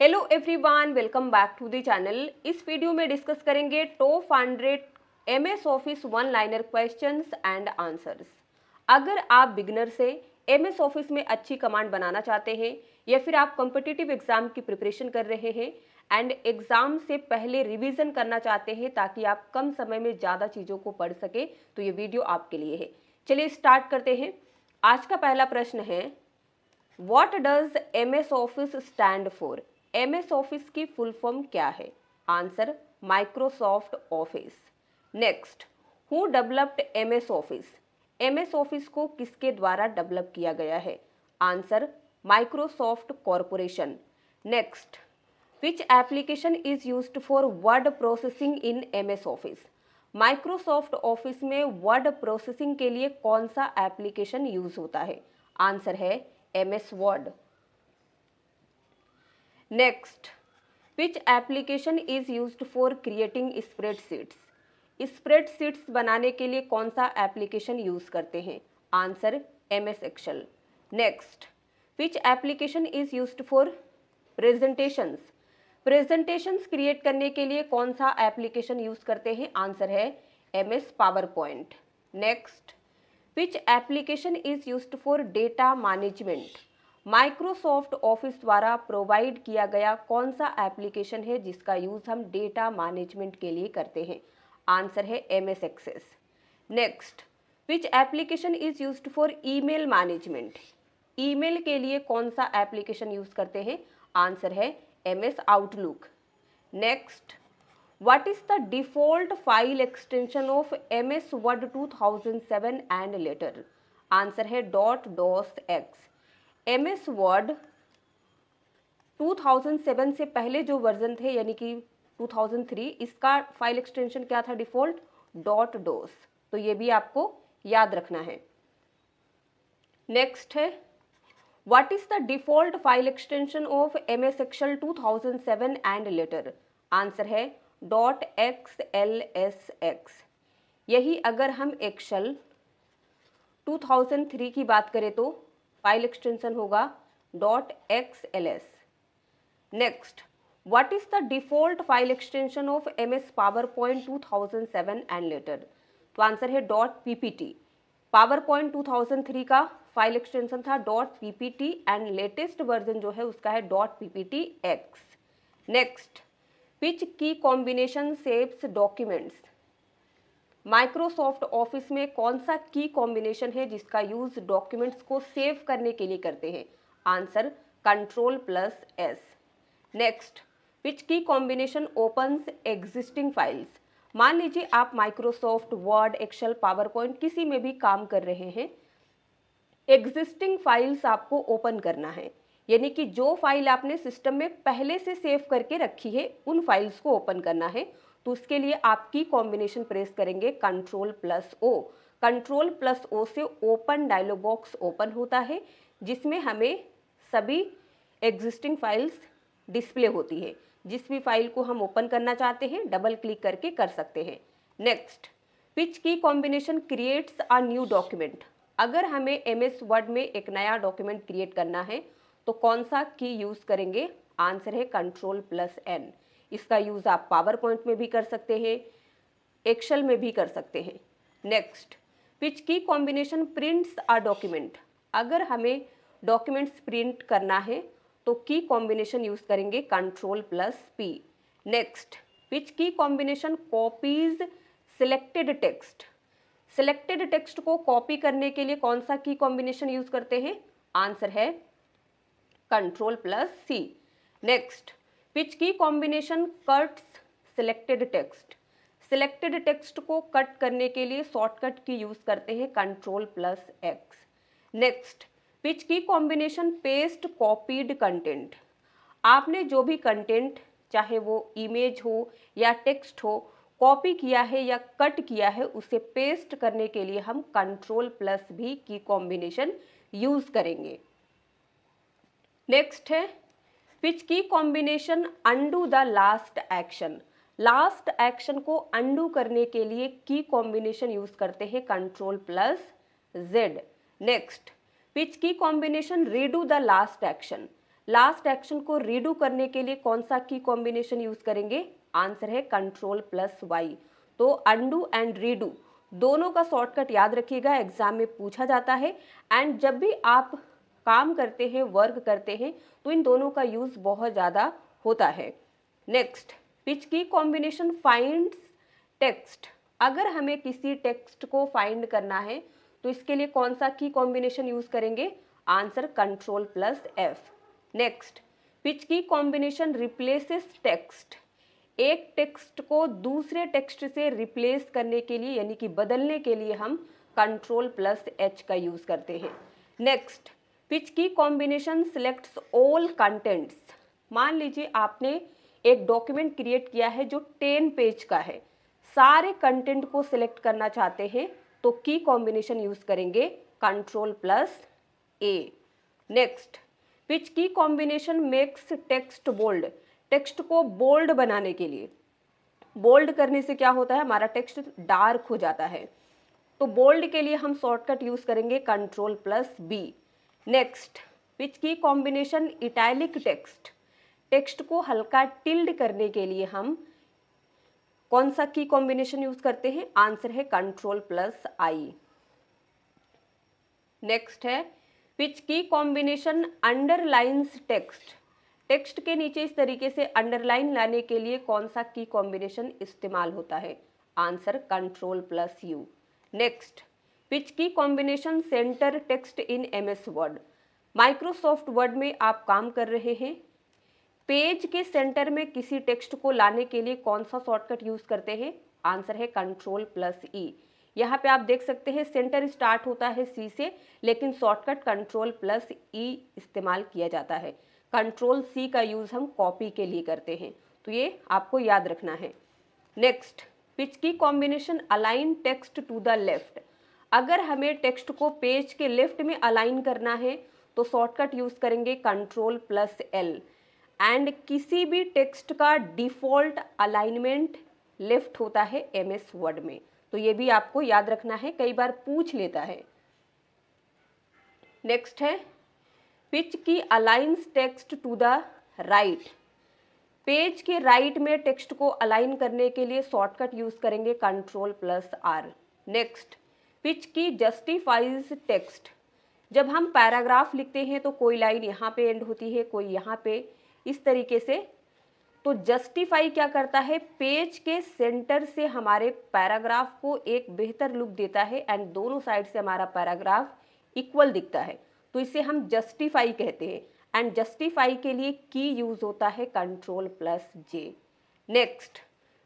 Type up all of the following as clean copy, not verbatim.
Hello everyone, welcome back to the channel. इस video में discuss करेंगे top 100 MS office one liner questions and answers. अगर आप beginner से एमएस ऑफिस में अच्छी कमांड बनाना चाहते हैं या फिर आप कॉम्पिटिटिव एग्जाम की प्रिपरेशन कर रहे हैं एंड एग्जाम से पहले रिवीजन करना चाहते हैं ताकि आप कम समय में ज़्यादा चीज़ों को पढ़ सके, तो ये वीडियो आपके लिए है। चलिए स्टार्ट करते हैं। आज का पहला प्रश्न है, what does MS office stand for? MS office की फुल फॉर्म क्या है? Answer, Microsoft office. Next, who developed MS office? MS office को किसके द्वारा डेवलप किया गया है? Answer, Microsoft corporation. Next, which application is used for word processing in MS office? Microsoft Office में वर्ड प्रोसेसिंग के लिए कौन सा एप्लीकेशन यूज होता है? आंसर है MS Word. Next, which application is used for creating spreadsheets? Spreadsheets बनाने के लिए कौन सा एप्लीकेशन यूज करते हैं? Answer, MS Excel. Next, which application is used for presentations? Presentations create करने के लिए कौन सा एप्लीकेशन यूज करते हैं? आंसर है MS power point. Next, which application is used for data management? Microsoft office द्वारा प्रोवाइड किया गया कौन सा एप्लीकेशन है जिसका यूज हम डेटा मैनेजमेंट के लिए करते हैं? आंसर है MS Access. Next, which application is used for email management? Email के लिए कौन सा एप्लीकेशन यूज करते हैं? आंसर है MS outlook. Next, what is the default file extension of MS Word 2007 and later? Answer है .docx। MS Word 2007 से पहले जो वर्जन थे यानी कि 2003, इसका फाइल एक्सटेंशन क्या था डिफॉल्ट? .dos। तो ये भी आपको याद रखना है। नेक्स्ट है, what is the default file extension of MS Excel 2007 and later? Answer है .xlsx। यही अगर हम एक्सेल 2003 की बात करें तो फाइल एक्सटेंशन होगा .xls। Next, what is the default file extension of MS power point 2007 and later? तो आंसर है .ppt। पावर पॉइंट 2003 का फाइल एक्सटेंशन था .ppt एंड लेटेस्ट वर्जन जो है उसका है .pptx। Next, which key combination saves documents? Microsoft Office में कौन सा की कॉम्बिनेशन है जिसका यूज डॉक्यूमेंट्स को सेव करने के लिए करते हैं? Answer, Ctrl+S। Next, which key combination opens existing files? मान लीजिए आप Microsoft Word, Excel, PowerPoint किसी में भी काम कर रहे हैं, एग्जिस्टिंग फाइल्स आपको ओपन करना है, यानी कि जो फाइल आपने सिस्टम में पहले से सेव करके रखी है उन फाइल्स को ओपन करना है। तो उसके लिए आप की कॉम्बिनेशन प्रेस करेंगे Ctrl+O। Ctrl+O से ओपन डायलॉग बॉक्स ओपन होता है जिसमें हमें सभी एग्जिस्टिंग फाइल्स डिस्प्ले होती है। जिस भी फाइल को हम ओपन करना चाहते हैं डबल क्लिक करके कर सकते हैं। Next, which key combination creates a new document? अगर हमें एमएस वर्ड में एक नया डॉक्यूमेंट क्रिएट करना है तो कौन सा की यूज करेंगे? आंसर है Ctrl+N। इसका यूज आप पावर पॉइंट में भी कर सकते हैं, एक्सेल में भी कर सकते हैं। Next, which key combination prints a document? अगर हमें डॉक्यूमेंट्स प्रिंट करना है तो की कॉम्बिनेशन यूज करेंगे Ctrl+P। Next, which key combination copies selected text? Selected text को कॉपी करने के लिए कौन सा की कॉम्बिनेशन यूज करते हैं? आंसर है Ctrl+C। Next, which key combination cuts selected text? Selected text को कट करने के लिए शॉर्टकट की यूज करते हैं Ctrl+X। Next, which key combination paste copied content? आपने जो भी कंटेंट, चाहे वो इमेज हो या टेक्स्ट हो, कॉपी किया है या कट किया है, उसे पेस्ट करने के लिए हम Ctrl+V की कॉम्बिनेशन यूज करेंगे। नेक्स्ट है, which key combination undo the last action? Last action को अंडू करने के लिए की कॉम्बिनेशन यूज करते हैं Ctrl+Z। Next, which key combination redo the last action? Last action को रीडू करने के लिए कौन सा की कॉम्बिनेशन यूज करेंगे? आंसर है Ctrl+Y। तो अंडू एंड रीडू दोनों का शॉर्टकट याद रखिएगा, एग्जाम में पूछा जाता है। एंड जब भी आप काम करते हैं, वर्क करते हैं, तो इन दोनों का यूज बहुत ज़्यादा होता है। Next, which key combination finds text. अगर हमें किसी टेक्स्ट को फाइंड करना है तो इसके लिए कौन सा की कॉम्बिनेशन यूज करेंगे? Answer Ctrl+F। Next, which key combination replaces text. एक टेक्स्ट को दूसरे टेक्स्ट से रिप्लेस करने के लिए यानी कि बदलने के लिए हम Ctrl+H का यूज करते हैं। Next, which key combination selects all contents. मान लीजिए आपने एक डॉक्यूमेंट क्रिएट किया है जो 10 पेज का है, सारे कंटेंट को सिलेक्ट करना चाहते हैं तो की कॉम्बिनेशन यूज करेंगे Ctrl+A। Next, which key combination makes text bold. Text को बोल्ड बनाने के लिए, बोल्ड करने से क्या होता है, हमारा टेक्स्ट डार्क हो जाता है, तो बोल्ड के लिए हम शॉर्टकट यूज करेंगे Ctrl+B। Next, which key combination italic text. Text को हल्का टिल्ड करने के लिए हम कौन सा की कॉम्बिनेशन यूज करते हैं? आंसर है Ctrl+I। नेक्स्ट है, which key combination underlines text. Text के नीचे इस तरीके से अंडरलाइन लाने के लिए कौन सा की कॉम्बिनेशन इस्तेमाल होता है? Answer Ctrl+U। Next, which key combination centre text in MS word. Microsoft Word में आप काम कर रहे हैं, पेज के सेंटर में किसी टेक्स्ट को लाने के लिए कौन सा शॉर्टकट यूज करते हैं? आंसर है Ctrl+E। यहाँ पे आप देख सकते हैं सेंटर स्टार्ट होता है C से, लेकिन शॉर्टकट Ctrl+E इस्तेमाल किया जाता है। Ctrl+C का यूज हम कॉपी के लिए करते हैं, तो ये आपको याद रखना है। Next, which key combination align text to the left. अगर हमें टेक्स्ट को पेज के लेफ्ट में अलाइन करना है तो शॉर्टकट यूज करेंगे Ctrl+L। एंड किसी भी टेक्स्ट का डिफॉल्ट अलाइनमेंट लेफ्ट होता है MS वर्ड में, तो ये भी आपको याद रखना है, कई बार पूछ लेता है। नेक्स्ट है, which key aligns text to the right. Page के राइट में टेक्स्ट को अलाइन करने के लिए शॉर्टकट यूज करेंगे Ctrl+R। नेक्स्ट, विच की जस्टिफाइज टेक्स्ट। जब हम पैराग्राफ लिखते हैं तो कोई लाइन यहाँ पे एंड होती है, कोई यहाँ पे, इस तरीके से, तो जस्टिफाई क्या करता है, पेज के सेंटर से हमारे पैराग्राफ को एक बेहतर लुक देता है एंड दोनों साइड से हमारा पैराग्राफ इक्वल दिखता है, तो इसे हम जस्टिफाई कहते हैं। एंड जस्टिफाई के लिए की यूज होता है Ctrl+J। Next,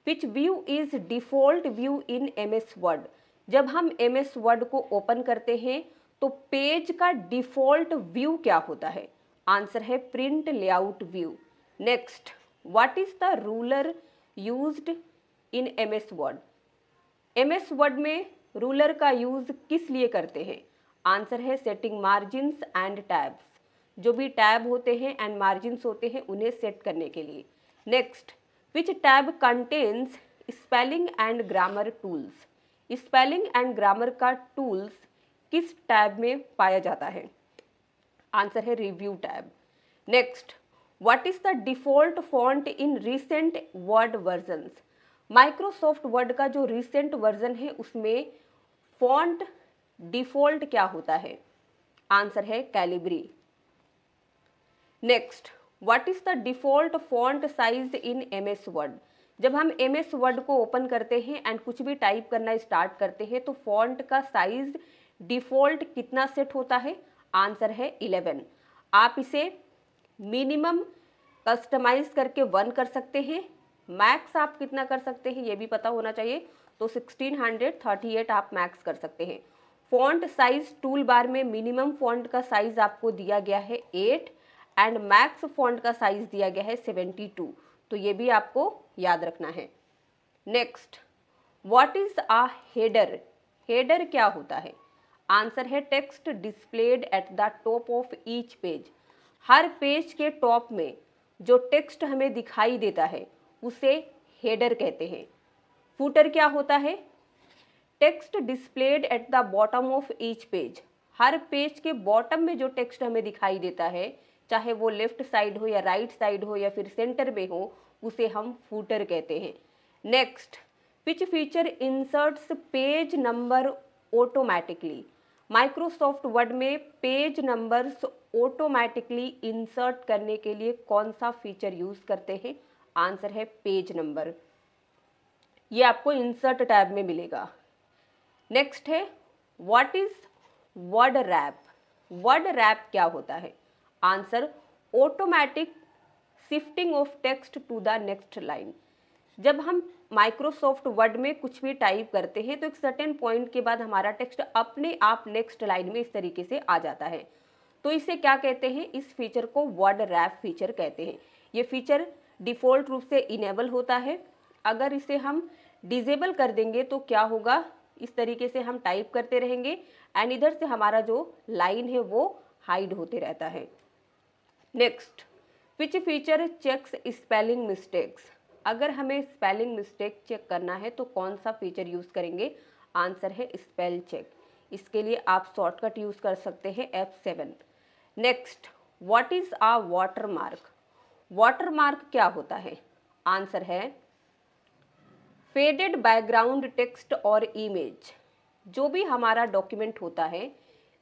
which view is default view in MS word. जब हम MS वर्ड को ओपन करते हैं तो पेज का डिफॉल्ट व्यू क्या होता है? आंसर है print layout view. Next, what is the ruler used in MS word. MS word में रूलर का यूज किस लिए करते हैं? आंसर है सेटिंग मार्जिन्स एंड टैब्स। जो भी टैब होते हैं एंड मार्जिन्स होते हैं उन्हें सेट करने के लिए। Next, which tab contains spelling and grammar tools. Spelling and grammar का टूल्स किस टैब में पाया जाता है? आंसर है review tab. Next, what is the default font in recent word versions. Microsoft word का जो रिसेंट वर्जन है उसमें फॉन्ट डिफॉल्ट क्या होता है? आंसर है Calibri. Next, what is the default font size in MS word. जब हम MS वर्ड को ओपन करते हैं एंड कुछ भी टाइप करना स्टार्ट करते हैं तो फॉन्ट का साइज डिफॉल्ट कितना सेट होता है? आंसर है 11। आप इसे मिनिमम कस्टमाइज करके 1 कर सकते हैं, मैक्स आप कितना कर सकते हैं ये भी पता होना चाहिए, तो 1638 आप मैक्स कर सकते हैं। फॉन्ट साइज टूल बार में मिनिमम फॉन्ट का साइज आपको दिया गया है 8 एंड मैक्स फॉन्ट का साइज दिया गया है 72, तो ये भी आपको याद रखना है। Next, what is a header. Header क्या होता है? आंसर है text displayed at the top of each page. Her page के टॉप में जो टेक्स्ट हमें दिखाई देता है उसे हेडर कहते हैं। फूटर क्या होता है? Text displayed at the bottom of each page. Her page के बॉटम में जो टेक्स्ट हमें दिखाई देता है चाहे वो लेफ्ट साइड हो या राइट साइड हो या फिर सेंटर में हो, उसे हम फूटर कहते हैं। Next, which feature inserts page number automatically. Microsoft Word में पेज नंबर्स ऑटोमेटिकली इंसर्ट करने के लिए कौन सा फीचर यूज करते हैं? आंसर है पेज नंबर। ये आपको इंसर्ट टैब में मिलेगा। नेक्स्ट है what is word wrap. Word wrap क्या होता है? Answer automatic shifting of text to the next line. जब हम माइक्रोसॉफ्ट वर्ड में कुछ भी टाइप करते हैं तो एक सर्टेन पॉइंट के बाद हमारा टेक्स्ट अपने आप नेक्स्ट लाइन में इस तरीके से आ जाता है, तो इसे क्या कहते हैं? इस फीचर को वर्ड रैप फीचर कहते हैं। ये फीचर डिफ़ॉल्ट रूप से इनेबल होता है। अगर इसे हम डिजेबल कर देंगे तो क्या होगा? इस तरीके से हम टाइप करते रहेंगे एंड इधर से हमारा जो लाइन है वो हाइड होते रहता है। Next, which feature checks spelling mistakes. अगर हमें स्पेलिंग मिस्टेक चेक करना है तो कौन सा फीचर यूज़ करेंगे? आंसर है स्पेल चेक। इसके लिए आप शॉर्टकट यूज़ कर सकते हैं F7। Next, what is a watermark. Watermark क्या होता है? आंसर है फेडेड बैकग्राउंड टेक्स्ट और इमेज। जो भी हमारा डॉक्यूमेंट होता है,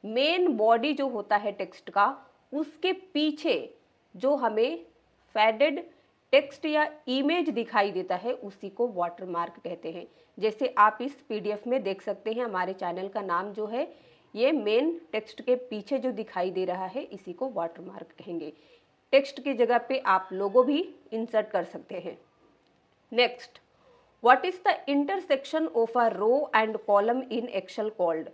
मेन बॉडी जो होता है टेक्स्ट का, उसके पीछे जो हमें फेडेड टेक्स्ट या इमेज दिखाई देता है उसी को वाटरमार्क कहते हैं। जैसे आप इस PDF में देख सकते हैं, हमारे चैनल का नाम जो है ये मेन टेक्स्ट के पीछे जो दिखाई दे रहा है इसी को वाटरमार्क कहेंगे। टेक्स्ट की जगह पे आप लोगो भी इंसर्ट कर सकते हैं। Next, what is the intersection of a row and column in Excel called.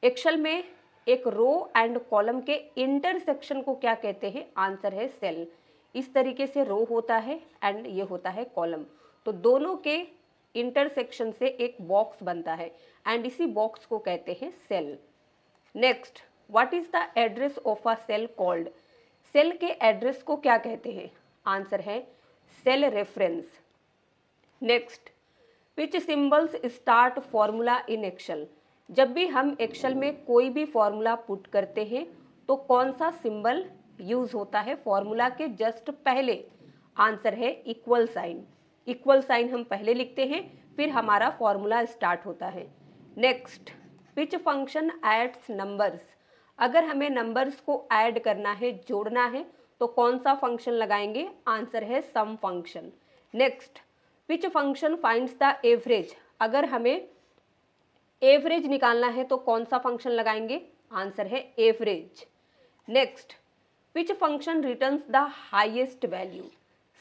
Excel में एक रो एंड कॉलम के इंटरसेक्शन को क्या कहते हैं? आंसर है सेल। इस तरीके से रो होता है एंड ये होता है कॉलम, तो दोनों के इंटरसेक्शन से एक बॉक्स बनता है एंड इसी बॉक्स को कहते हैं cell. Next, what is the address of a cell called. Cell के एड्रेस को क्या कहते हैं? आंसर है cell reference. Next, which symbols start formula in Excel. जब भी हम एक्सेल में कोई भी फॉर्मूला पुट करते हैं तो कौन सा सिंबल यूज होता है फॉर्मूला के जस्ट पहले? आंसर है इक्वल साइन। इक्वल साइन हम पहले लिखते हैं, फिर हमारा फॉर्मूला स्टार्ट होता है। Next, which function adds numbers. अगर हमें नंबर्स को ऐड करना है, जोड़ना है, तो कौन सा फंक्शन लगाएंगे? आंसर है sum function. Next, which function finds the average. अगर हमें एवरेज निकालना है तो कौन सा फंक्शन लगाएंगे? आंसर है average. Next, which function returns the highest value.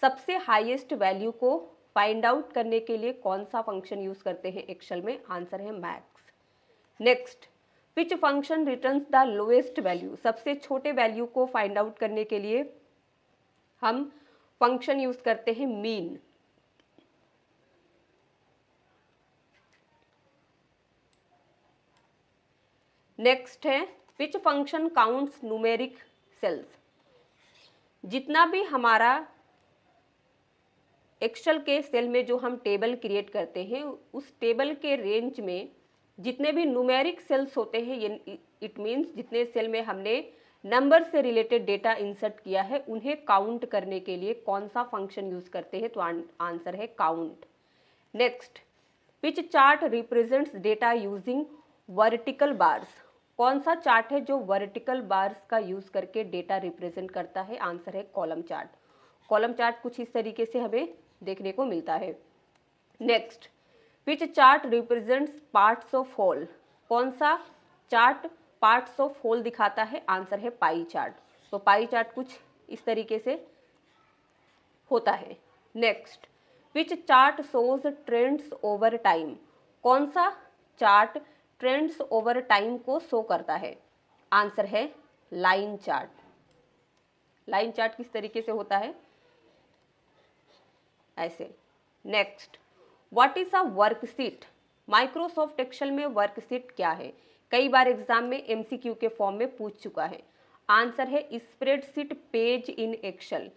सबसे हाईएस्ट वैल्यू को फाइंड आउट करने के लिए कौन सा फंक्शन यूज करते हैं एक्सेल में? आंसर है max. Next, which function returns the lowest value. सबसे छोटे वैल्यू को फाइंड आउट करने के लिए हम फंक्शन यूज करते हैं मीन। नेक्स्ट है which function counts numeric cells. जितना भी हमारा एक्सेल के सेल में जो हम टेबल क्रिएट करते हैं उस टेबल के रेंज में जितने भी न्यूमेरिक सेल्स होते हैं, ये इट मीन्स जितने सेल में हमने नंबर से रिलेटेड डेटा इंसर्ट किया है, उन्हें काउंट करने के लिए कौन सा फंक्शन यूज करते हैं? तो आंसर है count. Next, which chart represents data using vertical bars. कौन सा चार्ट है जो वर्टिकल बार्स का यूज करके डेटा रिप्रेजेंट करता है? आंसर है कॉलम चार्ट। कॉलम चार्ट कुछ इस तरीके से हमें देखने को मिलता है। Next, which chart represents parts of whole. कौन सा चार्ट पार्ट्स ऑफ होल दिखाता है? आंसर है पाई चार्ट। तो पाई चार्ट कुछ इस तरीके से होता है। Next, which chart shows trends over time. कौन सा चार्ट ट्रेंड्स ओवर टाइम को शो करता है? आंसर है लाइन चार्ट। लाइन चार्ट किस तरीके से होता है? ऐसे। Next, what is a worksheet. Microsoft Excel में वर्कशीट क्या है? कई बार एग्जाम में MCQ के फॉर्म में पूछ चुका है। आंसर है spreadsheet page in Excel.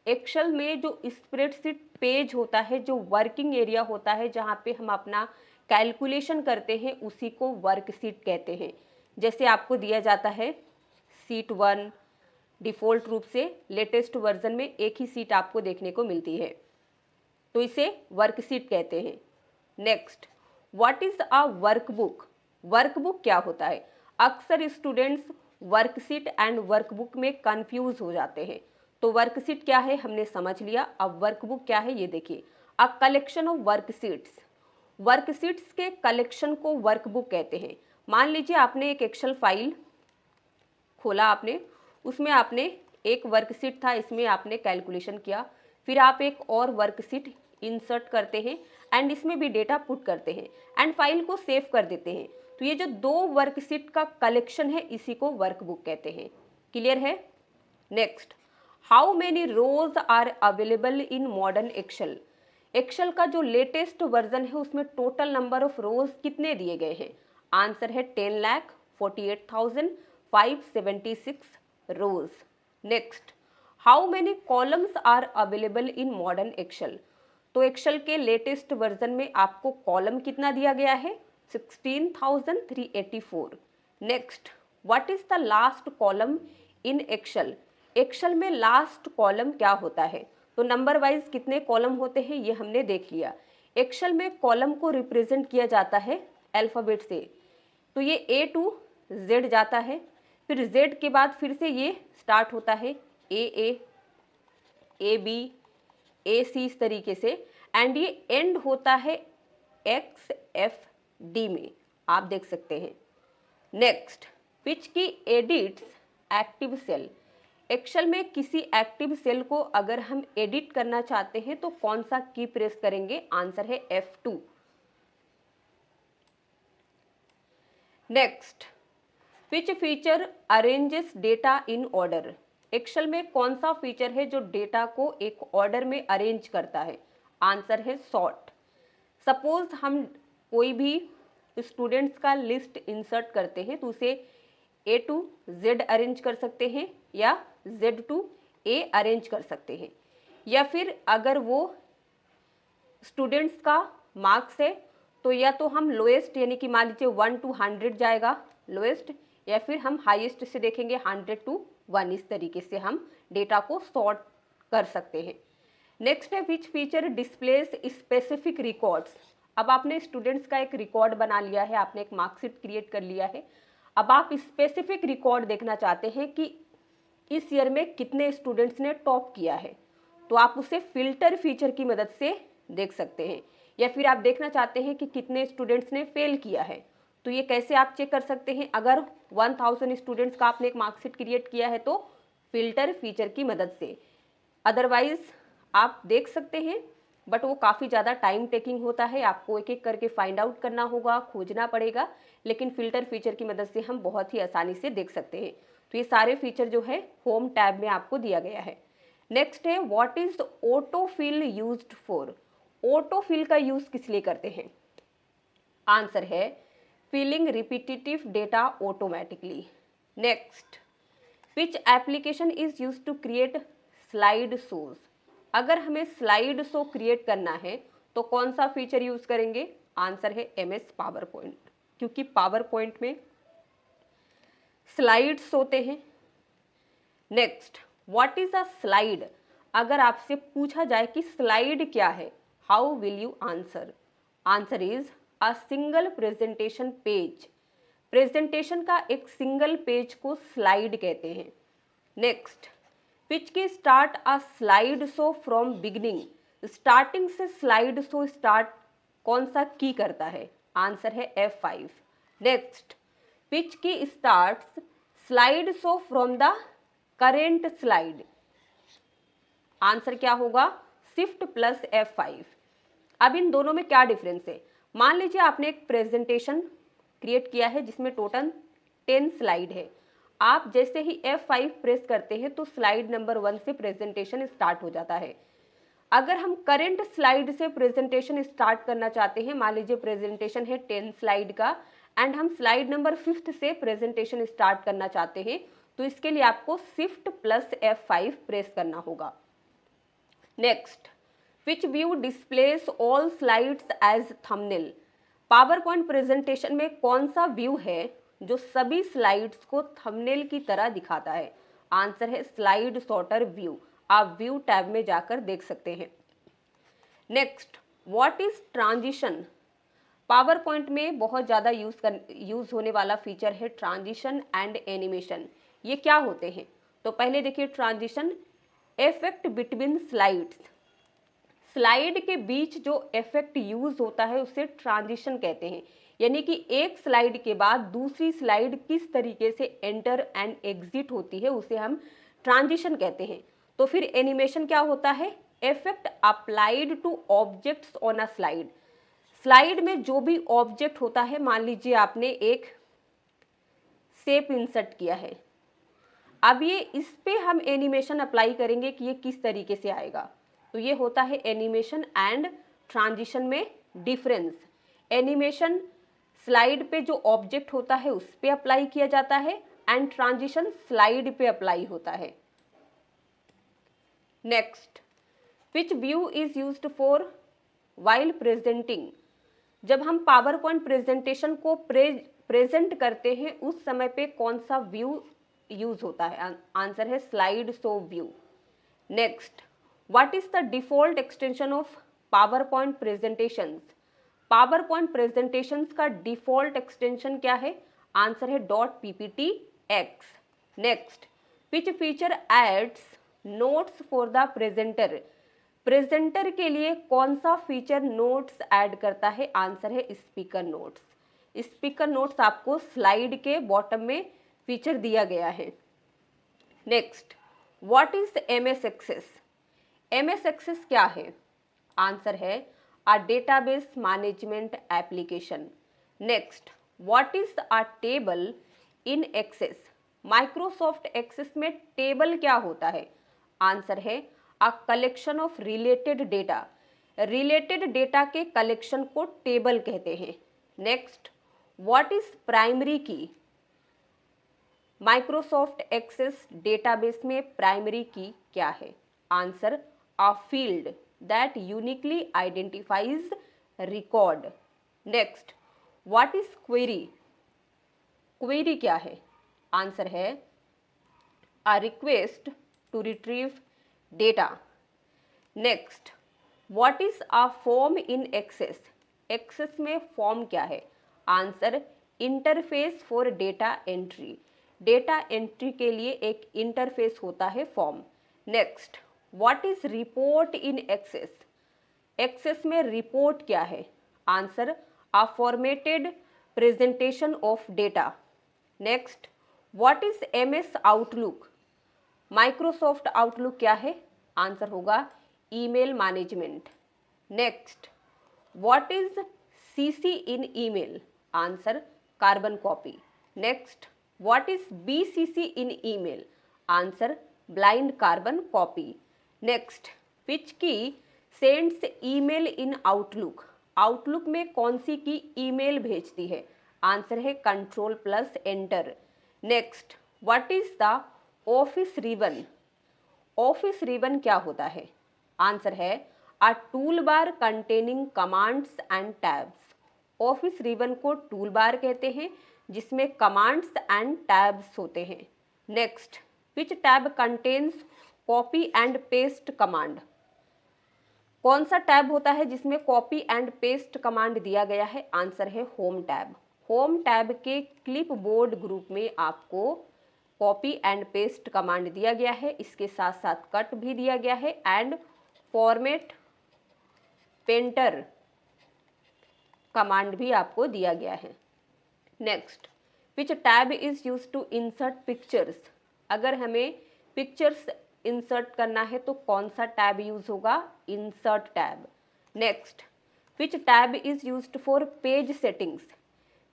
Excel में जो स्प्रेडशीट पेज होता है, जो वर्किंग एरिया होता है जहाँ पे हम अपना कैलकुलेशन करते हैं, उसी को वर्कशीट कहते हैं। जैसे आपको दिया जाता है शीट 1, डिफ़ॉल्ट रूप से लेटेस्ट वर्जन में एक ही सीट आपको देखने को मिलती है, तो इसे वर्कशीट कहते हैं। Next, what is a workbook? Workbook क्या होता है? अक्सर स्टूडेंट्स वर्कशीट एंड वर्कबुक में कंफ्यूज हो जाते हैं। तो वर्कशीट क्या है हमने समझ लिया, अब वर्कबुक क्या है ये देखिए। अ कलेक्शन ऑफ वर्कशीट्स, वर्कशीट्स के कलेक्शन को वर्कबुक कहते हैं। मान लीजिए आपने एक एक्सेल फाइल खोला, आपने उसमें आपने एक वर्कशीट था, इसमें आपने कैलकुलेशन किया, फिर आप एक और वर्कशीट इंसर्ट करते हैं एंड इसमें भी डेटा पुट करते हैं एंड फाइल को सेव कर देते हैं। तो ये जो दो वर्कशीट का कलेक्शन है इसी को वर्कबुक कहते हैं। क्लियर है? Next, how many rows are available in modern Excel? Excel का जो लेटेस्ट वर्जन है उसमें टोटल नंबर ऑफ रोज कितने दिए गए हैं? आंसर है 10,48,576 rows. Next, how many columns are available in modern Excel? तो एक्सेल के लेटेस्ट वर्जन में आपको कॉलम कितना दिया गया है? 16,384। Next, what is the last column in Excel? Excel में लास्ट कॉलम क्या होता है? तो नंबर वाइज कितने कॉलम होते हैं ये हमने देख लिया। एक्सेल में कॉलम को रिप्रेजेंट किया जाता है अल्फाबेट से, तो ये ए टू जेड जाता है, फिर जेड के बाद फिर से ये स्टार्ट होता है ए बी ए सी, इस तरीके से, एंड ये एंड होता है एक्स एफ डी में, आप देख सकते हैं। नेक्स्ट, विच की एडिट्स एक्टिव सेल? एक्सेल में किसी एक्टिव सेल को अगर हम एडिट करना चाहते हैं तो कौन सा की प्रेस करेंगे? आंसर है F2। Next, which feature arranges data in order? Excel में कौन सा फीचर है जो डेटा को एक ऑर्डर में अरेंज करता है? आंसर है सॉर्ट। सपोज हम कोई भी स्टूडेंट्स का लिस्ट इंसर्ट करते हैं तो उसे A टू Z अरेंज कर सकते हैं या Z टू A अरेंज कर सकते हैं, या फिर अगर वो स्टूडेंट्स का मार्क्स है तो या तो हम लोएस्ट यानी कि मान लीजिए 1 to 100 जाएगा लोएस्ट, या फिर हम हाईएस्ट से देखेंगे 100 to 1, इस तरीके से हम डेटा को सॉर्ट कर सकते हैं। नेक्स्ट है which feature displace specific records? अब आपने स्टूडेंट्स का एक रिकॉर्ड बना लिया है, आपने एक मार्कशीट क्रिएट कर लिया है, अब आप स्पेसिफिक रिकॉर्ड देखना चाहते हैं कि इस ईयर में कितने स्टूडेंट्स ने टॉप किया है, तो आप उसे फिल्टर फीचर की मदद से देख सकते हैं। या फिर आप देखना चाहते हैं कि कितने स्टूडेंट्स ने फेल किया है, तो ये कैसे आप चेक कर सकते हैं? अगर 1000 स्टूडेंट्स का आपने एक मार्कशीट क्रिएट किया है तो फिल्टर फीचर की मदद से, अदरवाइज आप देख सकते हैं बट वो काफ़ी ज़्यादा टाइम टेकिंग होता है, आपको एक एक करके फाइंड आउट करना होगा, खोजना पड़ेगा, लेकिन फिल्टर फीचर की मदद से हम बहुत ही आसानी से देख सकते हैं। तो ये सारे फीचर जो है होम टैब में आपको दिया गया है। नेक्स्ट है what is auto fill used for? Auto fill का यूज किस लिए करते हैं? आंसर है filling repetitive data automatically. Next, which application is use to create slide shows? अगर हमें स्लाइड शो क्रिएट करना है तो कौन सा फीचर यूज करेंगे? आंसर है MS पावर पॉइंट, क्योंकि पावर पॉइंट में स्लाइड्स होते हैं। Next, what is a slide? अगर आपसे पूछा जाए कि स्लाइड क्या है, how will you answer? Answer is a single presentation page. Presentation का एक सिंगल पेज को स्लाइड कहते हैं। नेक्स्ट, विच की start a slide show from beginning? Starting से स्लाइड शो स्टार्ट कौन सा की करता है? आंसर है F5। नेक्स्ट, विच की starts slide show from the current slide? Answer क्या होगा? Shift plus F5। अब इन दोनों में क्या डिफरेंस है? मान लीजिए आपने एक प्रेजेंटेशन क्रिएट किया है जिसमें टोटल 10 स्लाइड है, आप जैसे ही F5 प्रेस करते हैं तो स्लाइड नंबर 1 से प्रेजेंटेशन स्टार्ट हो जाता है। अगर हम करंट स्लाइड से प्रेजेंटेशन स्टार्ट करना चाहते हैं, मान लीजिए प्रेजेंटेशन है 10 स्लाइड का एंड हम स्लाइड नंबर 5 से प्रेजेंटेशन स्टार्ट करना चाहते हैं, तो इसके लिए आपको शिफ्ट प्लस F5 प्रेस करना होगा। Next, which view displays all slides as thumbnail? PowerPoint presentation में कौन सा व्यू है जो सभी स्लाइड्स को थंबनेल की तरह दिखाता है? आंसर है स्लाइड सॉर्टर व्यू। आप व्यू टैब में जाकर देख सकते हैं। Next, what is transition? Power point में बहुत ज़्यादा यूज होने वाला फीचर है ट्रांजिशन एंड एनिमेशन। ये क्या होते हैं? तो पहले देखिए, transition effect between slides. Slide के बीच जो इफेक्ट यूज होता है उसे ट्रांजिशन कहते हैं। यानी कि एक स्लाइड के बाद दूसरी स्लाइड किस तरीके से एंटर एंड एग्जिट होती है उसे हम ट्रांजिशन कहते हैं। तो फिर एनिमेशन क्या होता है? Effect applied two objects on a slide. Slide में जो भी ऑब्जेक्ट होता है, मान लीजिए आपने एक शेप इंसर्ट किया है, अब ये इस पे हम एनिमेशन अप्लाई करेंगे कि ये किस तरीके से आएगा। तो ये होता है एनिमेशन एंड ट्रांजिशन में डिफरेंस। एनिमेशन स्लाइड पे जो ऑब्जेक्ट होता है उस पे अप्लाई किया जाता है एंड ट्रांजिशन स्लाइड पे अप्लाई होता है। Next, which view is used for while presenting? जब हम पावर पॉइंट प्रेजेंटेशन को प्रेजेंट करते हैं उस समय पे कौन सा व्यू यूज होता है? आंसर है slide show view. Next, what is the default extension of PowerPoint presentations? PowerPoint presentations का डिफॉल्ट एक्सटेंशन क्या है? आंसर है .pptx। Next, which feature adds notes for the presenter? Presenter के लिए कौन सा फीचर नोट्स ऐड करता है? आंसर है स्पीकर नोट्स। स्पीकर नोट्स आपको स्लाइड के बॉटम में फीचर दिया गया है। Next, what is MS Access? MS Access क्या है? आंसर है a database management application. Next, what is a table in Access? Microsoft Access में टेबल क्या होता है? आंसर है a collection of related data. Related data के कलेक्शन को टेबल कहते हैं। Next, what is primary key? Microsoft Access database में प्राइमरी की क्या है? Answer a field that uniquely identifies record. Next, what is query? Query क्या है? Answer है a request to retrieve data. Next, what is a form in Access? Access में form क्या है? Answer interface for data entry. Data entry के लिए एक interface होता है form. Next, what is report in Access? Access में रिपोर्ट क्या है? Answer a formatted presentation of data. Next, what is MS Outlook? Microsoft Outlook क्या है? आंसर होगा email management. Next, what is CC in email? Answer carbon copy. Next, what is BCC in email? Answer blind carbon copy. Next, which key sends email in Outlook? Outlook में कौन सी key email भेजती है? Answer है control plus enter. Next, what is the Office ribbon? Office ribbon क्या होता है? Answer है a tool bar containing commands and tabs. Office ribbon को टूल बार कहते हैं जिसमें कमांड्स एंड टैब्स होते हैं। Next, which tab contains copy and paste command? कौन सा टैब होता है जिसमें कॉपी एंड पेस्ट कमांड दिया गया है? आंसर है होम टैब। होम टैब के क्लिप बोर्ड ग्रुप में आपको कॉपी एंड पेस्ट कमांड दिया गया है, इसके साथ साथ कट भी दिया गया है एंड फॉर्मेट पेंटर कमांड भी आपको दिया गया है। Next, which tab is use to insert pictures? अगर हमें पिक्चर्स इंसर्ट करना है तो कौन सा टैब यूज होगा? Insert tab. Next, which tab is used for page settings?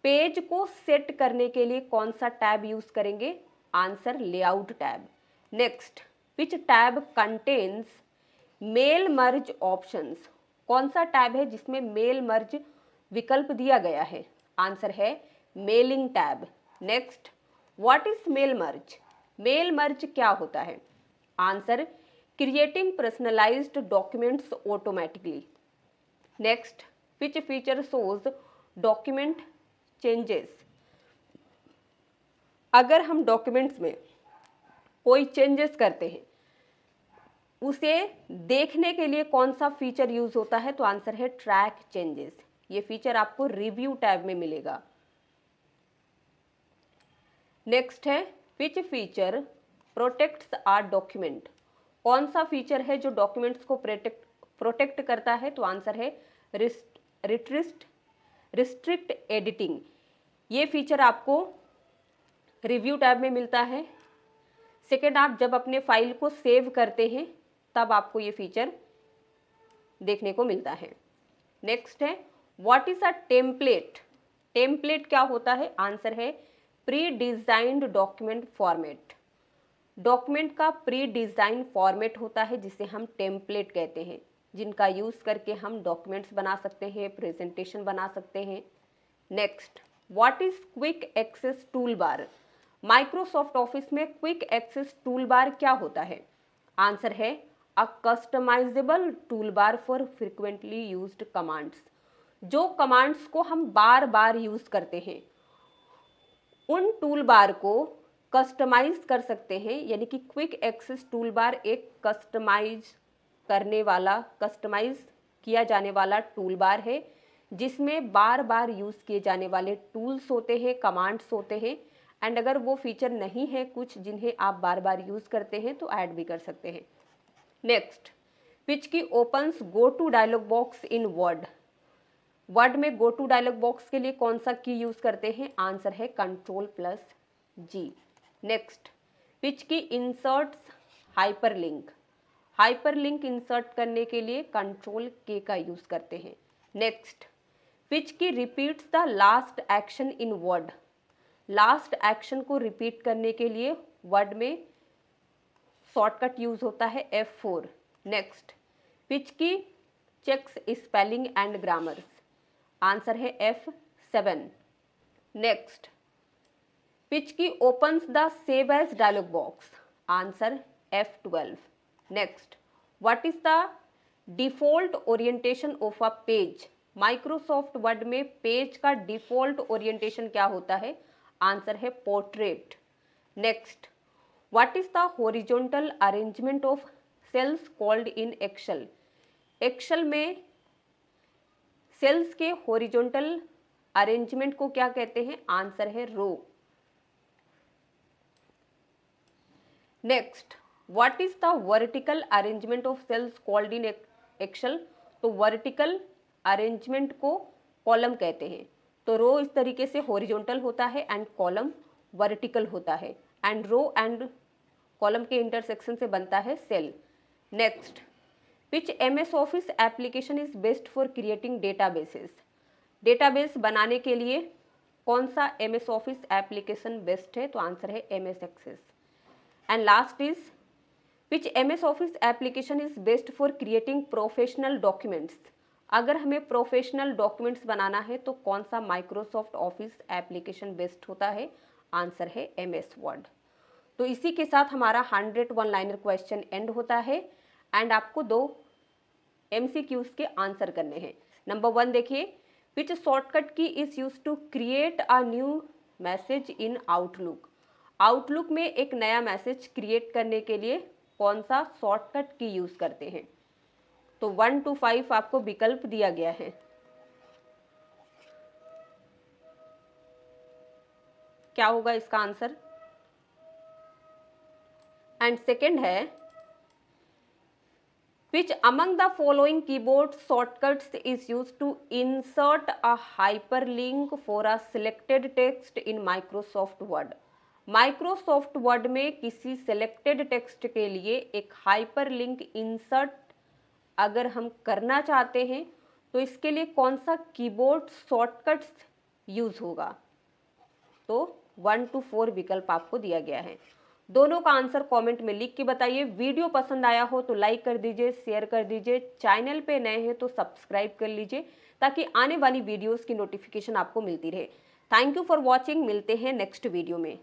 Page को सेट करने के लिए कौन सा टैब यूज करेंगे? Answer layout tab. Next, which tab contains mail merge options? कौन सा टैब है जिसमें मेल मर्ज विकल्प दिया गया है? आंसर है mailing tab. Next, what is mail merge? Mail merge क्या होता है? Answer creating personalised documents automatically. Next, which feature shows document changes? अगर हम डॉक्यूमेंट्स में कोई चेंजेस करते हैं उसे देखने के लिए कौन सा फीचर यूज होता है, तो आंसर है ट्रैक चेंजेस। ये फीचर आपको रिव्यू टैब में मिलेगा। नेक्स्ट है which feature protects our document. कौन सा फीचर है जो डॉक्यूमेंट्स को प्रोटेक्ट करता है, तो आंसर है रिस्ट्रिक्ट एडिटिंग। ये फीचर आपको रिव्यू टैब में मिलता है। सेकेंड, आप जब अपने फाइल को सेव करते हैं तब आपको ये फीचर देखने को मिलता है। नेक्स्ट है what is a template. Template क्या होता है, आंसर है pre designed document format. Document का प्री डिजाइन फॉर्मेट होता है जिसे हम टेम्पलेट कहते हैं, जिनका यूज करके हम डॉक्यूमेंट्स बना सकते हैं, प्रेजेंटेशन बना सकते हैं। Next, what is quick access tool bar. Microsoft Office में क्विक एक्सेस टूल बार क्या होता है, आंसर है a customisable tool bar for frequently used commands. जो कमांड्स को हम बार बार यूज करते हैं उन टूल बार को कस्टमाइज कर सकते हैं, यानी कि क्विक एक्सेस टूल बार एक कस्टमाइज किया जाने वाला टूल बार है जिसमें बार बार यूज किए जाने वाले टूल्स होते हैं, कमांड्स होते हैं। एंड अगर वो फीचर नहीं है कुछ जिन्हें आप बार बार यूज करते हैं तो ऐड भी कर सकते हैं। Next, which key opens go to dialog box in Word. Word में गो टू डायलॉग बॉक्स के लिए कौन सा की यूज करते हैं, आंसर है Ctrl+G। नेक्स्ट, विच की इंसर्ट्स हाइपरलिंक। हाइपरलिंक इंसर्ट करने के लिए Ctrl+K का यूज करते हैं। नेक्स्ट, विच की repeats the last action in word. Last action को रिपीट करने के लिए वर्ड में शॉर्टकट यूज होता है F4। Next, which key checks spelling and grammars, answer है F7। Next, which key opens the save as dialog box, answer F12। Next, what is the default orientation of a page. Microsoft Word में page का default orientation क्या होता है, answer है portrait. Next, what is the horizontal arrangement of cells called in Excel. Excel में cells के horizontal arrangement को क्या कहते हैं, आंसर है row. Next, what is the vertical arrangement of cells called in Excel. तो वर्टिकल अरेंजमेंट को column कहते हैं। तो रो इस तरीके से हॉरिजॉन्टल होता है एंड कॉलम वर्टिकल होता है, एंड रो एंड कॉलम के इंटरसेक्शन से बनता है cell. Next, which MS Office application is best for creating databases. Database बनाने के लिए कौन सा MS ऑफिस एप्लीकेशन बेस्ट है, तो आंसर है MS Access. And last is which MS Office application is best for creating professional documents. अगर हमें प्रोफेशनल डॉक्यूमेंट्स बनाना है तो कौन सा माइक्रोसॉफ्ट ऑफिस एप्लीकेशन बेस्ट होता है, आंसर है MS वर्ड। तो इसी के साथ हमारा 100 वन लाइनर क्वेश्चन एंड होता है एंड आपको 2 MCQs के आंसर करने हैं। नंबर 1 देखिए, which shortcut key is use to create a new message in Outlook. Outlook में एक नया मैसेज क्रिएट करने के लिए कौन सा शॉर्टकट की यूज करते हैं। तो 1 to 5 आपको विकल्प दिया गया है। क्या होगा इसका आंसर। एंड सेकेंड है, which among the following keyboard shortcuts is use to insert a hyperlink for a selected text in Microsoft Word. Microsoft Word में किसी सिलेक्टेड टेक्स्ट के लिए एक हाइपरलिंक इंसर्ट अगर हम करना चाहते हैं तो इसके लिए कौन सा कीबोर्ड शॉर्टकट्स यूज होगा। तो 1 to 4 विकल्प आपको दिया गया है। दोनों का आंसर कमेंट में लिख के बताइए। वीडियो पसंद आया हो तो लाइक कर दीजिए, शेयर कर दीजिए, चैनल पे नए हैं तो सब्सक्राइब कर लीजिए ताकि आने वाली वीडियोस की नोटिफिकेशन आपको मिलती रहे। Thank you for watching. मिलते हैं नेक्स्ट वीडियो में।